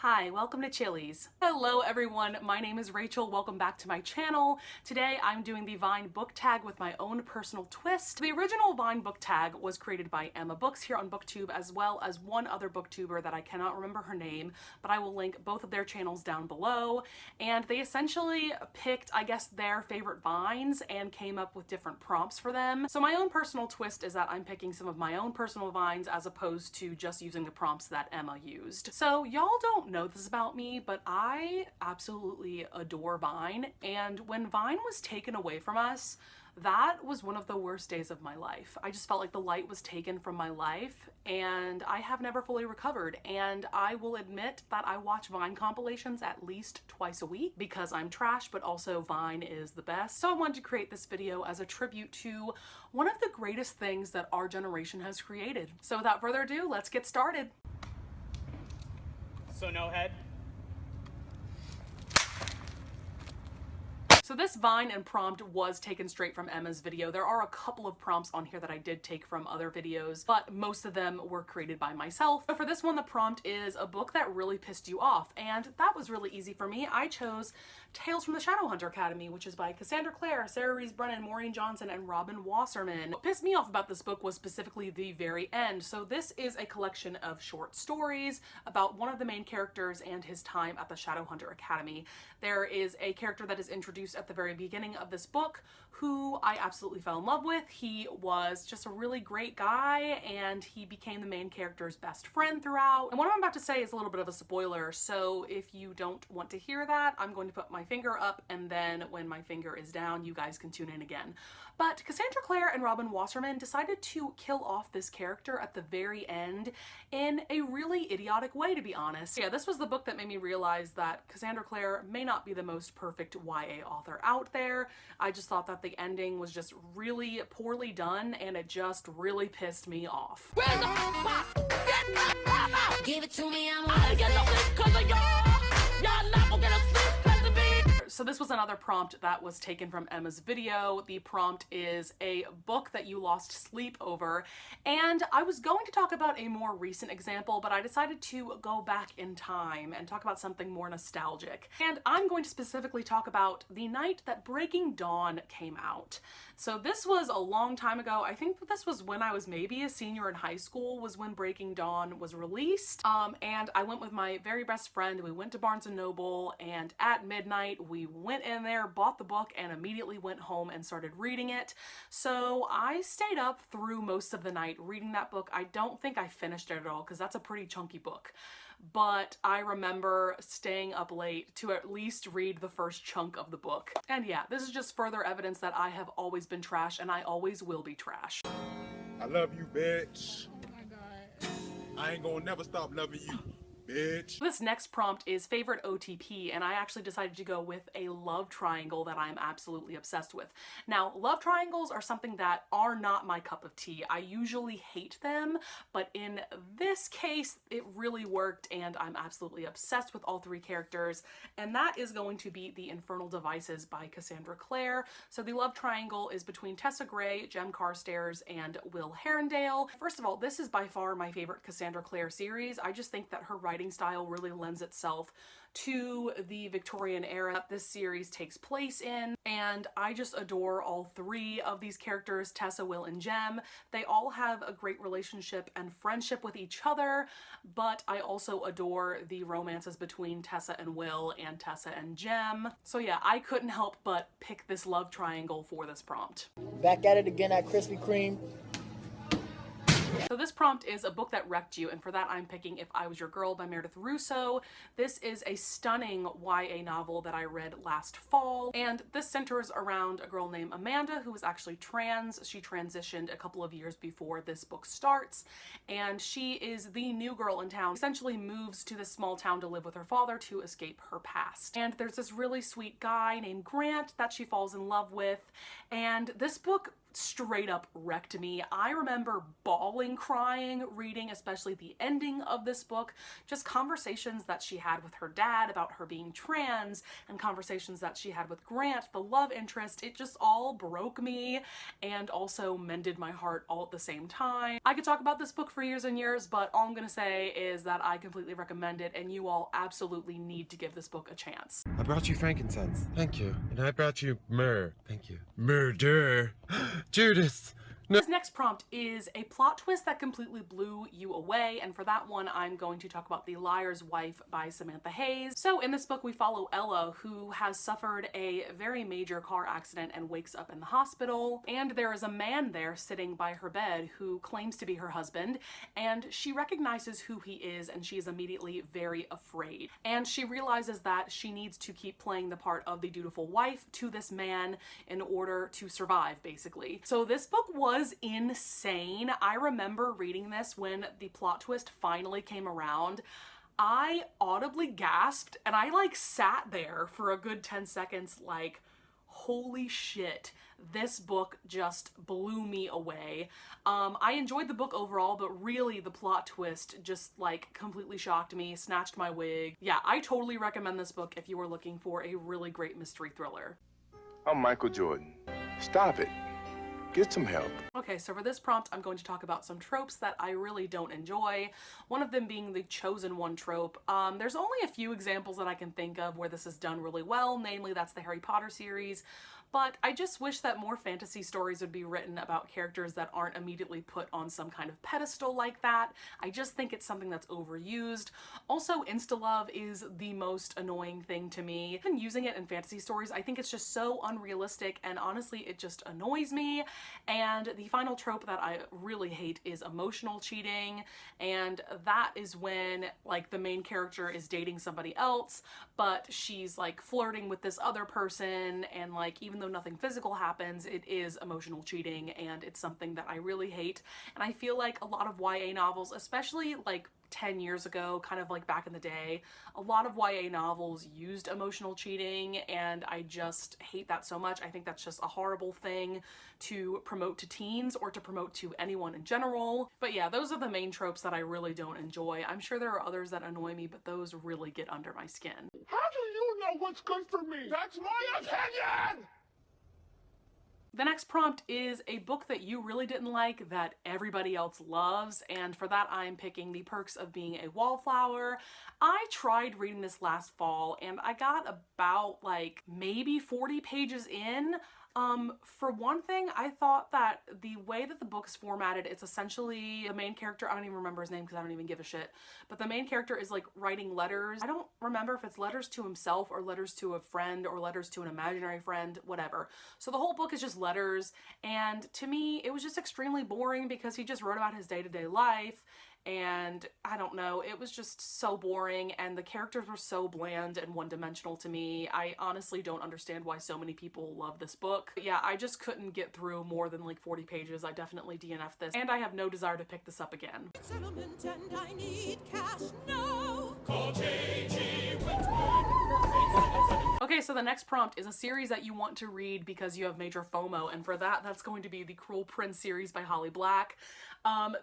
Hi, welcome to Chili's. Hello everyone, my name is Rachel. Welcome back to my channel. Today I'm doing the Vine book tag with my own personal twist. The original Vine book tag was created by Emma Books here on BookTube, as well as one other booktuber that I cannot remember her name, but I will link both of their channels down below. And they essentially picked, I guess, their favorite vines and came up with different prompts for them. So my own personal twist is that I'm picking some of my own personal vines as opposed to just using the prompts that Emma used. So y'all don't know this about me, but I absolutely adore Vine, and when Vine was taken away from us, that was one of the worst days of my life. I just felt like the light was taken from my life, and I have never fully recovered. And I will admit that I watch Vine compilations at least twice a week because I'm trash, but also Vine is the best. So I wanted to create this video as a tribute to one of the greatest things that our generation has created. So without further ado, let's get started. So no head? So this Vine and prompt was taken straight from Emma's video. There are a couple of prompts on here that I did take from other videos, but most of them were created by myself. But for this one, the prompt is a book that really pissed you off, and that was really easy for me. I chose Tales from the Shadowhunter Academy, which is by Cassandra Clare, Sarah Rees Brennan, Maureen Johnson, and Robin Wasserman. What pissed me off about this book was specifically the very end. So this is a collection of short stories about one of the main characters and his time at the Shadowhunter Academy. There is a character that is introduced at the very beginning of this book who I absolutely fell in love with. He was just a really great guy, and he became the main character's best friend throughout. And what I'm about to say is a little bit of a spoiler, so if you don't want to hear that, I'm going to put my finger up, and then when my finger is down, you guys can tune in again. But Cassandra Clare and Robin Wasserman decided to kill off this character at the very end in a really idiotic way, to be honest. Yeah, this was the book that made me realize that Cassandra Clare may not be the most perfect YA author out there. I just thought that the ending was just really poorly done, and it just really pissed me off. Where's the box? Get the bomb out! Give it to me, I ain't get no sleep 'cause of y'all! Y'all not gonna get a sleep 'cause of me! So this was another prompt that was taken from Emma's video. The prompt is a book that you lost sleep over, and I was going to talk about a more recent example, but I decided to go back in time and talk about something more nostalgic. And I'm going to specifically talk about the night that Breaking Dawn came out. So this was a long time ago. I think this was when I was maybe a senior in high school was when Breaking Dawn was released. And I went with my very best friend. We went to Barnes & Noble, and at midnight we went in there, bought the book, and immediately went home and started reading it. So I stayed up through most of the night reading that book. I don't think I finished it at all because that's a pretty chunky book. But I remember staying up late to at least read the first chunk of the book. And yeah, this is just further evidence that I have always been trash, and I always will be trash. I love you, bitch. Oh my god. I ain't gonna never stop loving you, bitch. This next prompt is favorite OTP, and I actually decided to go with a love triangle that I'm absolutely obsessed with. Now, love triangles are something that are not my cup of tea. I usually hate them, but in this case, it really worked, and I'm absolutely obsessed with all three characters, and that is going to be The Infernal Devices by Cassandra Clare. So the love triangle is between Tessa Gray, Jem Carstairs, and Will Herondale. First of all, this is by far my favorite Cassandra Clare series. I just think that her writing style really lends itself to the Victorian era this series takes place in, and I just adore all three of these characters, Tessa, Will, and Jem. They all have a great relationship and friendship with each other, but I also adore the romances between Tessa and Will and Tessa and Jem. So yeah, I couldn't help but pick this love triangle for this prompt. Back at it again at Krispy Kreme. So this prompt is a book that wrecked you, and for that I'm picking If I Was Your Girl by Meredith Russo. This is a stunning YA novel that I read last fall, and this centers around a girl named Amanda who is actually trans. She transitioned a couple of years before this book starts, and she is the new girl in town. Essentially moves to this small town to live with her father to escape her past. And there's this really sweet guy named Grant that she falls in love with, and this book straight up wrecked me. I remember bawling, crying, reading especially the ending of this book, just conversations that she had with her dad about her being trans, and conversations that she had with Grant, the love interest. It just all broke me and also mended my heart all at the same time. I could talk about this book for years and years, but all I'm gonna say is that I completely recommend it, and you all absolutely need to give this book a chance. I brought you frankincense. Thank you. And I brought you myrrh. Thank you. Murder. Judas. No. This next prompt is a plot twist that completely blew you away, and for that one I'm going to talk about The Liar's Wife by Samantha Hayes. So in this book we follow Ella, who has suffered a very major car accident and wakes up in the hospital, and there is a man there sitting by her bed who claims to be her husband, and she recognizes who he is, and she is immediately very afraid. And she realizes that she needs to keep playing the part of the dutiful wife to this man in order to survive, basically. So this book was insane. I remember reading this when the plot twist finally came around. I audibly gasped, and I like sat there for a good 10 seconds like, holy shit, this book just blew me away. I enjoyed the book overall, but really the plot twist just like completely shocked me, snatched my wig. Yeah, I totally recommend this book if you are looking for a really great mystery thriller. I'm Michael Jordan. Stop it. Get some help. Okay, so for this prompt, I'm going to talk about some tropes that I really don't enjoy. One of them being the chosen one trope. There's only a few examples that I can think of where this is done really well, namely that's the Harry Potter series. But I just wish that more fantasy stories would be written about characters that aren't immediately put on some kind of pedestal like that. I just think it's something that's overused. Also, insta-love is the most annoying thing to me. Even using it in fantasy stories, I think it's just so unrealistic, and honestly, it just annoys me. And the final trope that I really hate is emotional cheating, and that is when like the main character is dating somebody else, but she's like flirting with this other person, and like even though nothing physical happens, it is emotional cheating, and it's something that I really hate. And I feel like a lot of YA novels, especially like 10 years ago, kind of like back in the day, a lot of YA novels used emotional cheating, and I just hate that so much. I think that's just a horrible thing to promote to teens or to promote to anyone in general. But yeah, those are the main tropes that I really don't enjoy. I'm sure there are others that annoy me, but those really get under my skin. How do you know what's good for me? That's my opinion! The next prompt is a book that you really didn't like that everybody else loves, and for that I'm picking The Perks of Being a Wallflower. I tried reading this last fall and I got about like maybe 40 pages in. For one thing, I thought that the way that the book is formatted, it's essentially the main character, I don't even remember his name because I don't even give a shit, but the main character is like writing letters. I don't remember if it's letters to himself or letters to a friend or letters to an imaginary friend, whatever. So the whole book is just letters, and to me, it was just extremely boring because he just wrote about his day-to-day life, and I don't know, it was just so boring, and the characters were so bland and one-dimensional to me. I honestly don't understand why so many people love this book. But yeah, I just couldn't get through more than like 40 pages. I definitely DNF'd this, and I have no desire to pick this up again. Settlement and I need cash now. Okay, so the next prompt is a series that you want to read because you have major FOMO, and for that, that's going to be the Cruel Prince series by Holly Black.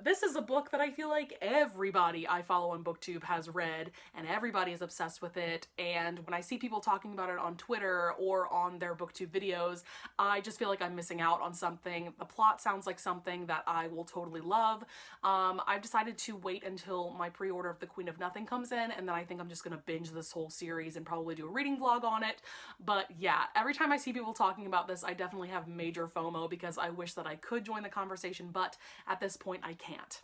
This is a book that I feel like everybody I follow on BookTube has read, and everybody is obsessed with it, and when I see people talking about it on Twitter or on their BookTube videos, I just feel like I'm missing out on something. The plot sounds like something that I will totally love. I've decided to wait until my pre-order of The Queen of Nothing comes in, and then I think I'm just gonna binge this whole series and probably do a reading vlog on it. But yeah, every time I see people talking about this, I definitely have major FOMO because I wish that I could join the conversation, but at this point I can't.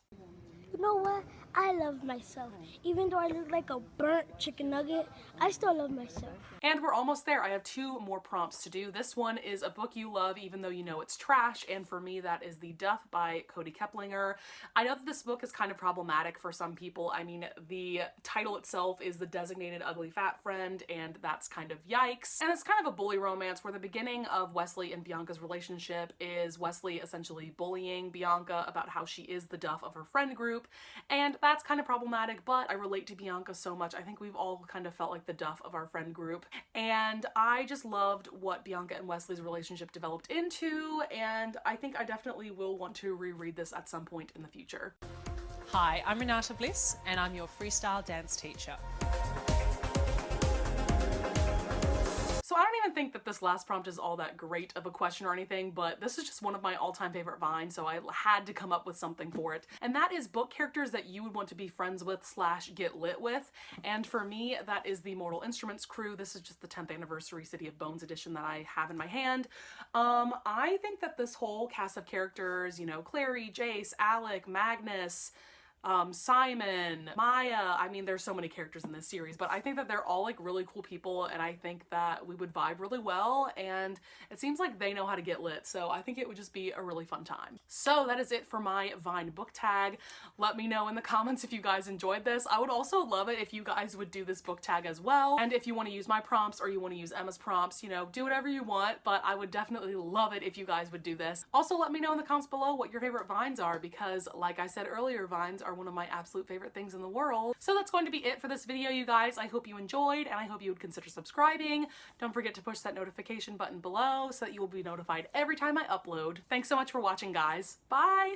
You know what? I love myself. Even though I look like a burnt chicken nugget, I still love myself. And we're almost there. I have 2 more prompts to do. This one is a book you love even though you know it's trash, and for me that is The Duff by Cody Keplinger. I know that this book is kind of problematic for some people. I mean, the title itself is The Designated Ugly Fat Friend, and that's kind of yikes. And it's kind of a bully romance where the beginning of Wesley and Bianca's relationship is Wesley essentially bullying Bianca about how she is the Duff of her friend group, group, and that's kind of problematic, but I relate to Bianca so much. I think we've all kind of felt like the Duff of our friend group, and I just loved what Bianca and Wesley's relationship developed into, and I think I definitely will want to reread this at some point in the future. Hi, I'm Renata Bliss, and I'm your freestyle dance teacher. So I don't even think that this last prompt is all that great of a question or anything, but this is just one of my all-time favorite vines, so I had to come up with something for it. And that is book characters that you would want to be friends with / get lit with. And for me, that is the Mortal Instruments crew. This is just the 10th anniversary City of Bones edition that I have in my hand. I think that this whole cast of characters, you know, Clary, Jace, Alec, Magnus, Simon, Maya, I mean, there's so many characters in this series, but I think that they're all like really cool people, and I think that we would vibe really well, and it seems like they know how to get lit, so I think it would just be a really fun time. So that is it for my Vine book tag. Let me know in the comments if you guys enjoyed this. I would also love it if you guys would do this book tag as well, and if you want to use my prompts or you want to use Emma's prompts, you know, do whatever you want, but I would definitely love it if you guys would do this. Also, let me know in the comments below what your favorite vines are, because like I said earlier, vines are one of my absolute favorite things in the world. So that's going to be it for this video, you guys. I hope you enjoyed, and I hope you would consider subscribing. Don't forget to push that notification button below so that you will be notified every time I upload. Thanks so much for watching, guys. Bye!